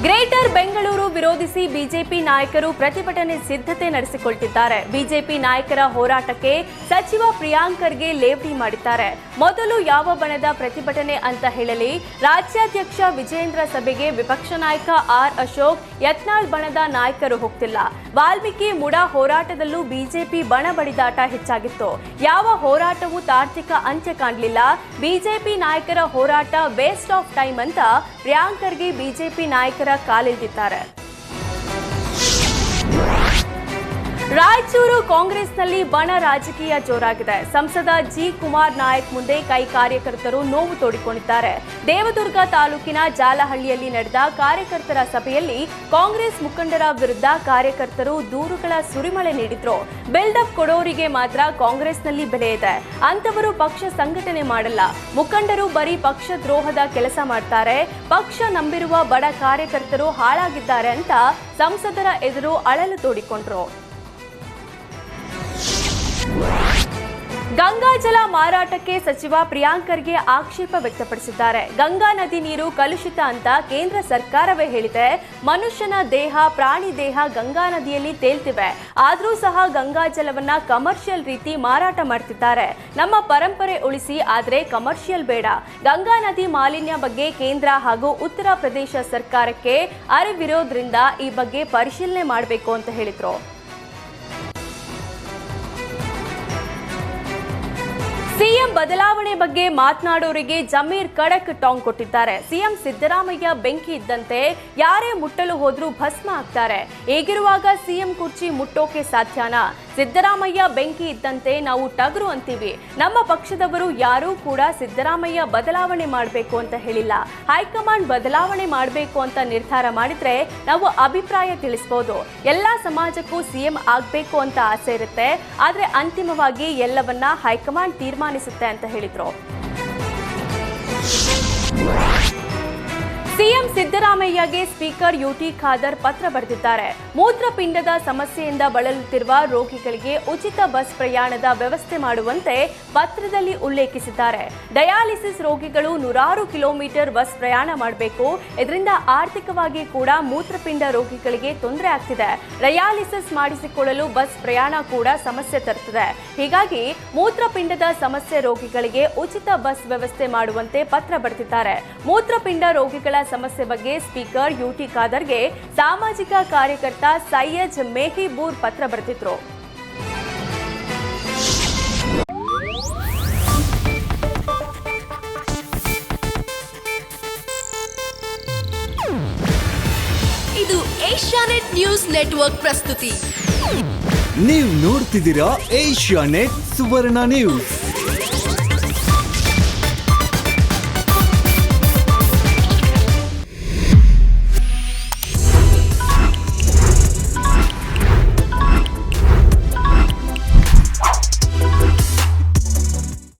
Greater Bengaluru ವಿರೋಧಿಸಿ BJP ನಾಯಕರು ಪ್ರತಿಭಟನೆ ಸಿದ್ಧತೆ ನಡೆಸಿಕೊಳ್ಳುತ್ತಿದ್ದಾರೆ. ಬಿಜೆಪಿ ನಾಯಕರ ಹೋರಾಟಕ್ಕೆ ಸಚಿವ ಪ್ರಿಯಾಂಕ್ ಖರ್ಗೆ ಲೇವಡಿ ಮಾಡಿದ್ದಾರೆ. ಮೊದಲು ಯಾವ ಬಣದ ಪ್ರತಿಭಟನೆ ಅಂತ ಹೇಳಲಿ, ರಾಜ್ಯಾಧ್ಯಕ್ಷ ವಿಜೇಂದ್ರ ಸಭೆಗೆ ವಿಪಕ್ಷ ನಾಯಕ ಆರ್ ಅಶೋಕ್ ಯತ್ನಾಳ್ ಬಣದ ನಾಯಕರು ಹೋಗ್ತಿಲ್ಲ. ವಾಲ್ಮೀಕಿ ಮುಡಾ ಹೋರಾಟದಲ್ಲೂ ಬಿಜೆಪಿ ಬಣ ಬಡಿದಾಟ ಹೆಚ್ಚಾಗಿತ್ತು. ಯಾವ ಹೋರಾಟವೂ ತಾರ್ಕಿಕ ಅಂತ್ಯ ಕಾಣಲಿಲ್ಲ. ಬಿಜೆಪಿ ನಾಯಕರ ಹೋರಾಟ ವೇಸ್ಟ್ ಆಫ್ ಟೈಮ್ ಅಂತ ಪ್ರಿಯಾಂಕ್ ಖರ್ಗೆ ಬಿಜೆಪಿ ನಾಯಕರ ಕಾಲಿಳಿದಿದ್ದಾರೆ. ರಾಯಚೂರು ಕಾಂಗ್ರೆಸ್ನಲ್ಲಿ ಬಣ ರಾಜಕೀಯ ಜೋರಾಗಿದೆ. ಸಂಸದ ಜಿ ಕುಮಾರ್ ನಾಯಕ್ ಮುಂದೆ ಕೈ ಕಾರ್ಯಕರ್ತರು ನೋವು ತೋಡಿಕೊಂಡಿದ್ದಾರೆ. ದೇವದುರ್ಗ ತಾಲೂಕಿನ ಜಾಲಹಳ್ಳಿಯಲ್ಲಿ ನಡೆದ ಕಾರ್ಯಕರ್ತರ ಸಭೆಯಲ್ಲಿ ಕಾಂಗ್ರೆಸ್ ಮುಖಂಡರ ವಿರುದ್ಧ ಕಾರ್ಯಕರ್ತರು ದೂರುಗಳ ಸುರಿಮಳೆ ನೀಡಿದ್ರು. ಬಿಲ್ಡಪ್ ಕೊಡೋರಿಗೆ ಮಾತ್ರ ಕಾಂಗ್ರೆಸ್ನಲ್ಲಿ ಬೆಲೆ ಇದೆ, ಅಂತವರು ಪಕ್ಷ ಸಂಘಟನೆ ಮಾಡಲ್ಲ, ಮುಖಂಡರು ಬರೀ ಪಕ್ಷ ದ್ರೋಹದ ಕೆಲಸ ಮಾಡ್ತಾರೆ, ಪಕ್ಷ ನಂಬಿರುವ ಬಡ ಕಾರ್ಯಕರ್ತರು ಹಾಳಾಗಿದ್ದಾರೆ ಅಂತ ಸಂಸದರ ಎದುರು ಅಳಲು ತೋಡಿಕೊಂಡ್ರು. ಗಂಗಾ ಜಲ ಮಾರಾಟಕ್ಕೆ ಸಚಿವ ಪ್ರಿಯಾಂಕ್ ಖರ್ಗೆ ಆಕ್ಷೇಪ ವ್ಯಕ್ತಪಡಿಸಿದ್ದಾರೆ. ಗಂಗಾ ನದಿ ನೀರು ಕಲುಷಿತ ಅಂತ ಕೇಂದ್ರ ಸರ್ಕಾರವೇ ಹೇಳಿದೆ. ಮನುಷ್ಯನ ದೇಹ, ಪ್ರಾಣಿ ದೇಹ ಗಂಗಾ ನದಿಯಲ್ಲಿ ತೇಲ್ತಿವೆ. ಆದರೂ ಸಹ ಗಂಗಾ ಜಲವನ್ನ ಕಮರ್ಷಿಯಲ್ ರೀತಿ ಮಾರಾಟ ಮಾಡ್ತಿದ್ದಾರೆ. ನಮ್ಮ ಪರಂಪರೆ ಉಳಿಸಿ, ಆದರೆ ಕಮರ್ಷಿಯಲ್ ಬೇಡ. ಗಂಗಾ ನದಿ ಮಾಲಿನ್ಯ ಬಗ್ಗೆ ಕೇಂದ್ರ ಹಾಗೂ ಉತ್ತರ ಪ್ರದೇಶ ಸರ್ಕಾರಕ್ಕೆ ಅರಿವಿರೋದ್ರಿಂದ ಈ ಬಗ್ಗೆ ಪರಿಶೀಲನೆ ಮಾಡಬೇಕು ಅಂತ ಹೇಳಿದ್ರು. ಸಿಎಂ ಬದಲಾವಣೆ ಬಗ್ಗೆ ಮಾತನಾಡೋರಿಗೆ ಜಮೀರ್ ಖಡಕ್ ಟಾಂಗ್ ಕೊಟ್ಟಿದ್ದಾರೆ. ಸಿಎಂ ಸಿದ್ದರಾಮಯ್ಯ ಬೆಂಕಿ ಇದ್ದಂತೆ ಯಾರೇ ಮುಟ್ಟಲು ಹೋದ್ರೂ ಭಸ್ಮ ಆಗ್ತಾರೆ. ಹೀಗಿರುವಾಗ ಸಿಎಂ ಕುರ್ಚಿ ಮುಟ್ಟೋಕೆ ಸಾಧ್ಯನಾ? ಸಿದ್ದರಾಮಯ್ಯ ಬೆಂಕಿ ಇದ್ದಂತೆ ನಾವು ಟಗರು ಅಂತೀವಿ. ನಮ್ಮ ಪಕ್ಷದವರು ಯಾರೂ ಕೂಡ ಸಿದ್ದರಾಮಯ್ಯ ಬದಲಾವಣೆ ಮಾಡಬೇಕು ಅಂತ ಹೇಳಿಲ್ಲ. ಹೈಕಮಾಂಡ್ ಬದಲಾವಣೆ ಮಾಡಬೇಕು ಅಂತ ನಿರ್ಧಾರ ಮಾಡಿದ್ರೆ ನಾವು ಅಭಿಪ್ರಾಯ ತಿಳಿಸಬಹುದು. ಎಲ್ಲಾ ಸಮಾಜಕ್ಕೂ ಸಿಎಂ ಆಗಬೇಕು ಅಂತ ಆಸೆ ಇರುತ್ತೆ, ಆದ್ರೆ ಅಂತಿಮವಾಗಿ ಎಲ್ಲವನ್ನ ಹೈಕಮಾಂಡ್ ತೀರ್ಮಾನಿಸುತ್ತೆ ಅಂತ ಹೇಳಿದ್ರು. ಸಿಎಂ ಸಿದ್ದರಾಮಯ್ಯಗೆ ಸ್ಪೀಕರ್ ಯುಟಿ ಖಾದರ್ ಪತ್ರ ಬರೆದಿದ್ದಾರೆ. ಮೂತ್ರಪಿಂಡದ ಸಮಸ್ಯೆಯಿಂದ ಬಳಲುತ್ತಿರುವ ರೋಗಿಗಳಿಗೆ ಉಚಿತ ಬಸ್ ಪ್ರಯಾಣದ ವ್ಯವಸ್ಥೆ ಮಾಡುವಂತೆ ಪತ್ರದಲ್ಲಿ ಉಲ್ಲೇಖಿಸಿದ್ದಾರೆ. ಡಯಾಲಿಸಿಸ್ ರೋಗಿಗಳು 100 ಕಿಲೋಮೀಟರ್ ಬಸ್ ಪ್ರಯಾಣ ಮಾಡಬೇಕು. ಇದರಿಂದ ಆರ್ಥಿಕವಾಗಿ ಕೂಡ ಮೂತ್ರಪಿಂಡ ರೋಗಿಗಳಿಗೆ ತೊಂದರೆ ಆಗ್ತಿದೆ. ಡಯಾಲಿಸಿಸ್ ಮಾಡಿಸಿಕೊಳ್ಳಲು ಬಸ್ ಪ್ರಯಾಣ ಕೂಡ ಸಮಸ್ಯೆ ತರುತ್ತದೆ. ಹೀಗಾಗಿ ಮೂತ್ರಪಿಂಡದ ಸಮಸ್ಯೆ ರೋಗಿಗಳಿಗೆ ಉಚಿತ ಬಸ್ ವ್ಯವಸ್ಥೆ ಮಾಡುವಂತೆ ಪತ್ರ ಬರೆದಿದ್ದಾರೆ. ಮೂತ್ರಪಿಂಡ ರೋಗಿಗಳ ಸಮಸ್ಯೆ ಬಗ್ಗೆ ಸ್ಪೀಕರ್ ಯುಟಿ ಖಾದರ್ಗೆ ಸಾಮಾಜಿಕ ಕಾರ್ಯಕರ್ತ ಸೈಯದ್ ಮೆಹಿಬೂರ್ ಪತ್ರ ಬರೆದಿದ್ರು. ಇದು ಏಷ್ಯಾನೆಟ್ ನ್ಯೂಸ್ ನೆಟ್ವರ್ಕ್ ಪ್ರಸ್ತುತಿ. ನೀವು ನೋಡ್ತಿದ್ದೀರಾ ಏಷ್ಯಾನೆಟ್ ಸುವರ್ಣ ನ್ಯೂಸ್.